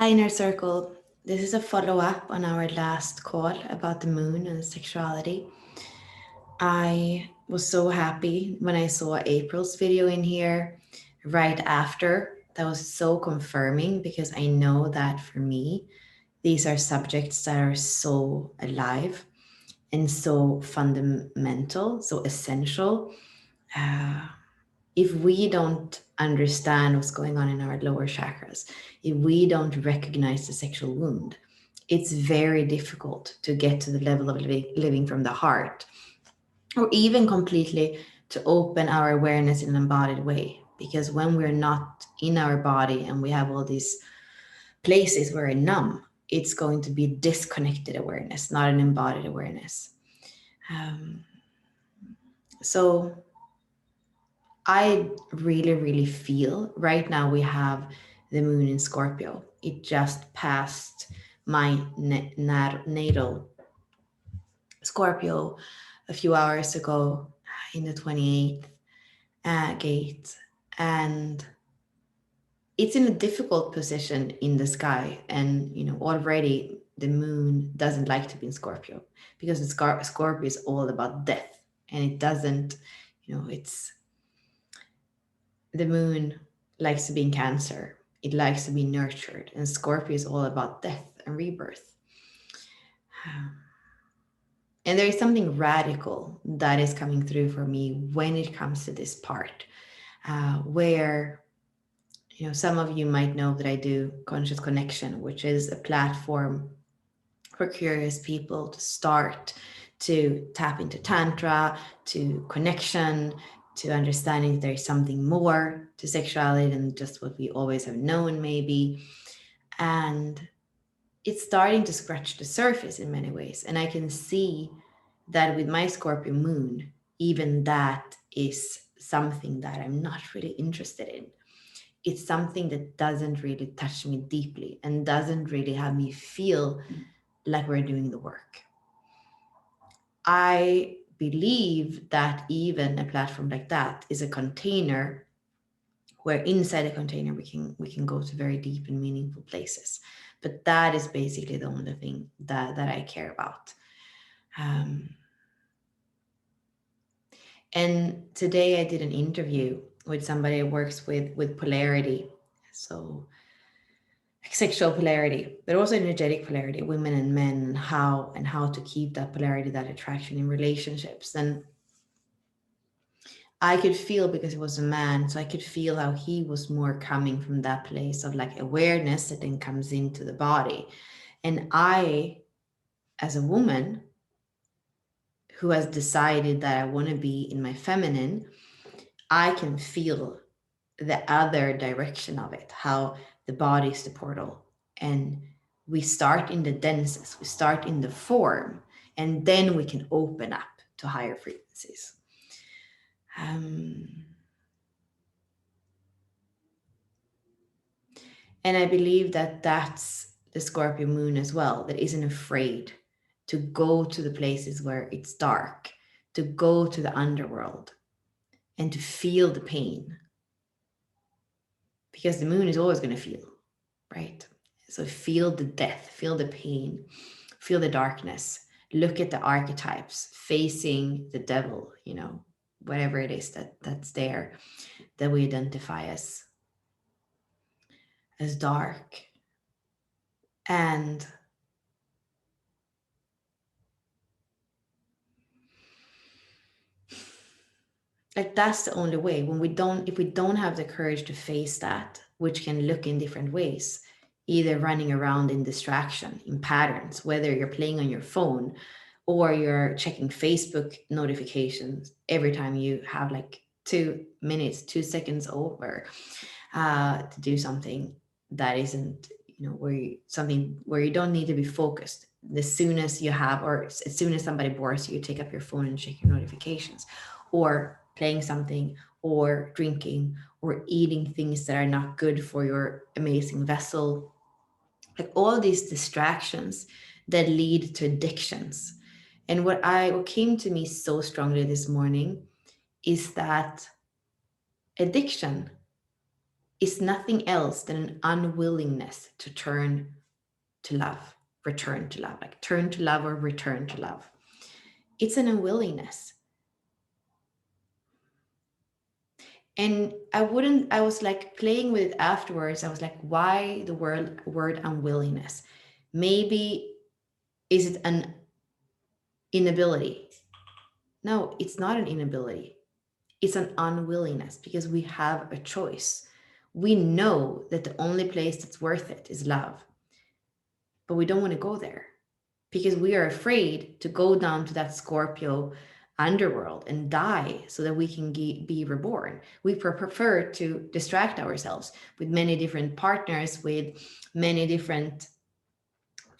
Hi, Inner Circle. This is a follow-up on our last call about the moon and sexuality. I was so happy when I saw April's video in here right after. That was so confirming because I know that for me, these are subjects that are so alive and so fundamental, so essential. Uh, if we don't understand what's going on in our lower chakras, if we don't recognize the sexual wound, it's very difficult to get to the level of living from the heart, or even completely to open our awareness in an embodied way. Because when we're not in our body and we have all these places where we're numb, it's going to be disconnected awareness, not an embodied awareness. Um, so I really, really feel right now we have the moon in Scorpio. It just passed my natal Scorpio a few hours ago in the 28th gate. And it's in a difficult position in the sky. And, already the moon doesn't like to be in Scorpio because Scorpio is all about death. And it doesn't, it's the moon likes to be in Cancer. It likes to be nurtured, and Scorpio is all about death and rebirth. And there is something radical that is coming through for me when it comes to this part, where some of you might know that I do Conscious Connection, which is a platform for curious people to start to tap into Tantra, to connection, to understanding there is something more to sexuality than just what we always have known, maybe. And it's starting to scratch the surface in many ways. And I can see that with my Scorpio moon, even that is something that I'm not really interested in. It's something that doesn't really touch me deeply and doesn't really have me feel like we're doing the work. I believe that even a platform like that is a container where inside a container we can go to very deep and meaningful places. But that is basically the only thing that I care about. And today I did an interview with somebody who works with polarity. So sexual polarity, but also energetic polarity, women and men, and how to keep that polarity, that attraction in relationships. And I could feel, because he was a man, so I could feel how he was more coming from that place of like awareness that then comes into the body. And I, as a woman who has decided that I want to be in my feminine, I can feel the other direction of it, how the body is the portal. And we start in the denses, we start in the form, and then we can open up to higher frequencies. And I believe that that's the Scorpio moon as well, that isn't afraid to go to the places where it's dark, to go to the underworld and to feel the pain. Because the moon is always going to feel, right? So feel the death, feel the pain, feel the darkness, look at the archetypes facing the devil, whatever it is that's there that we identify as dark. And like that's the only way. If we don't have the courage to face that, which can look in different ways, either running around in distraction, in patterns, whether you're playing on your phone or you're checking Facebook notifications every time you have like 2 minutes, 2 seconds over to do something that isn't, something where you don't need to be focused. As soon as you have, or as soon as somebody bores you, you take up your phone and check your notifications, or playing something, or drinking, or eating things that are not good for your amazing vessel. Like all these distractions that lead to addictions. And what came to me so strongly this morning is that addiction is nothing else than an unwillingness to turn to love, return to love, like turn to love or return to love. It's an unwillingness. And I was like playing with it afterwards. I was like, why the word unwillingness? Maybe is it an inability? No, it's not an inability. It's an unwillingness because we have a choice. We know that the only place that's worth it is love, but we don't want to go there because we are afraid to go down to that Scorpio underworld and die so that we can be reborn. We prefer to distract ourselves with many different partners, with many different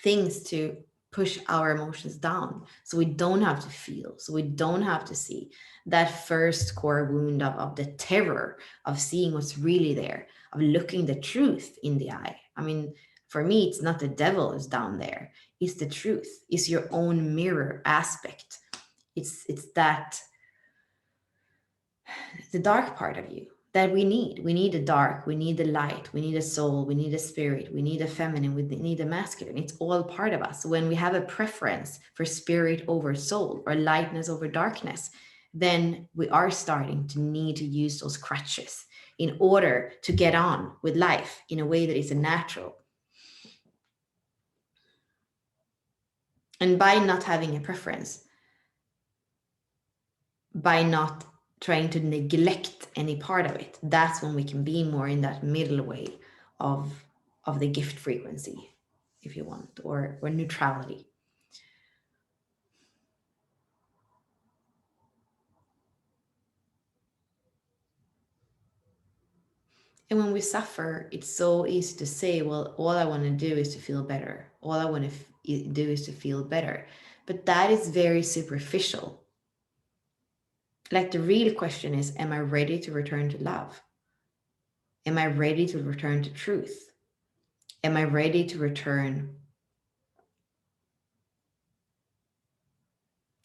things to push our emotions down so we don't have to feel, so we don't have to see that first core wound of the terror of seeing what's really there, of looking the truth in the eye. I mean, for me, it's not the devil is down there, it's the truth, it's your own mirror aspect. It's that the dark part of you that we need. We need the dark, we need the light, we need a soul, we need a spirit, we need a feminine, we need a masculine. It's all part of us. When we have a preference for spirit over soul or lightness over darkness, then we are starting to need to use those crutches in order to get on with life in a way that is a natural. And by not having a preference, by not trying to neglect any part of it, that's when we can be more in that middle way of the gift frequency, if you want, or neutrality. And when we suffer, it's so easy to say, well, all I want to do is to feel better, all I want to do is to feel better. But that is very superficial. Like, the real question is, am I ready to return to love? Am I ready to return to truth? Am I ready to return?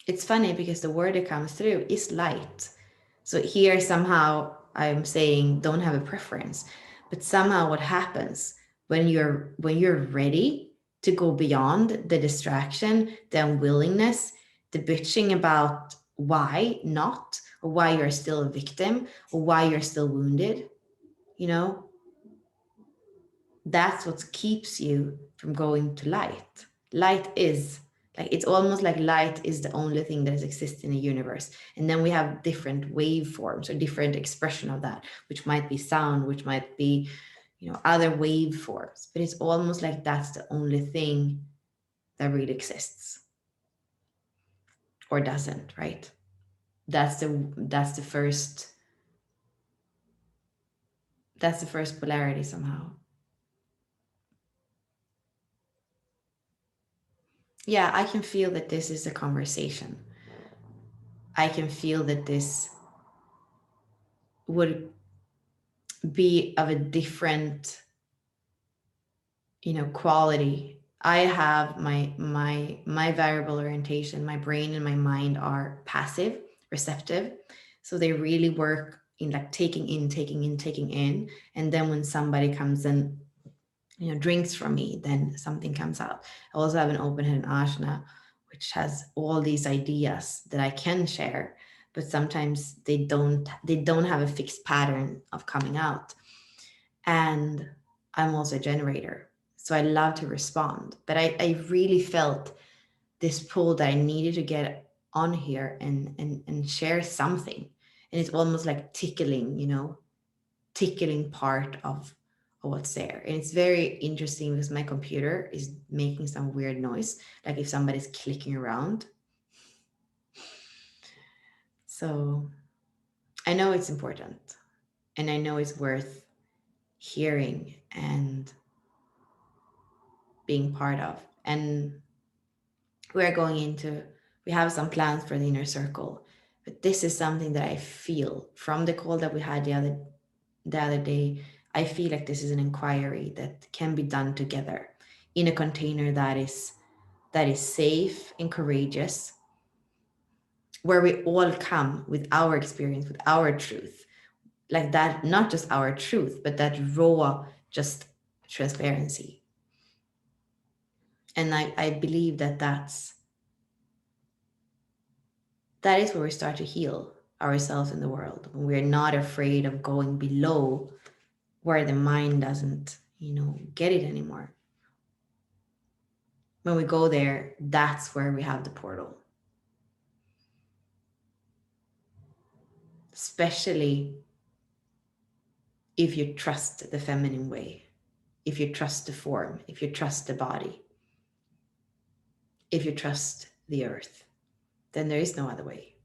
It's funny because the word that comes through is light. So here somehow I'm saying don't have a preference, but somehow what happens when you're ready to go beyond the distraction, the unwillingness, the bitching about why not, or why you're still a victim, or why you're still wounded, you know, that's what keeps you from going to light. Light is like, it's almost like light is the only thing that exists in the universe. And then we have different waveforms or different expression of that, which might be sound, which might be, other waveforms. But it's almost like that's the only thing that really exists or doesn't, right? That's the first polarity somehow. Yeah, I can feel that this is a conversation. I can feel that this would be of a different, quality. I have my variable orientation, my brain and my mind are passive, receptive. So they really work in like taking in, taking in, taking in. And then when somebody comes and, drinks from me, then something comes out. I also have an open head ajna, which has all these ideas that I can share, but sometimes they don't have a fixed pattern of coming out. And I'm also a generator, so I love to respond. But I really felt this pull that I needed to get on here and share something. And it's almost like tickling part of what's there. And it's very interesting because my computer is making some weird noise, like if somebody's clicking around. So I know it's important, and I know it's worth hearing and being part of. And we have some plans for the inner circle, but this is something that I feel from the call that we had the other day. I feel like this is an inquiry that can be done together in a container that is safe and courageous, where we all come with our experience, with our truth, like that, not just our truth, but that raw, just transparency. And I believe that that is where we start to heal ourselves in the world, when we're not afraid of going below where the mind doesn't, get it anymore. When we go there, that's where we have the portal. Especially if you trust the feminine way, if you trust the form, if you trust the body, if you trust the earth, then there is no other way.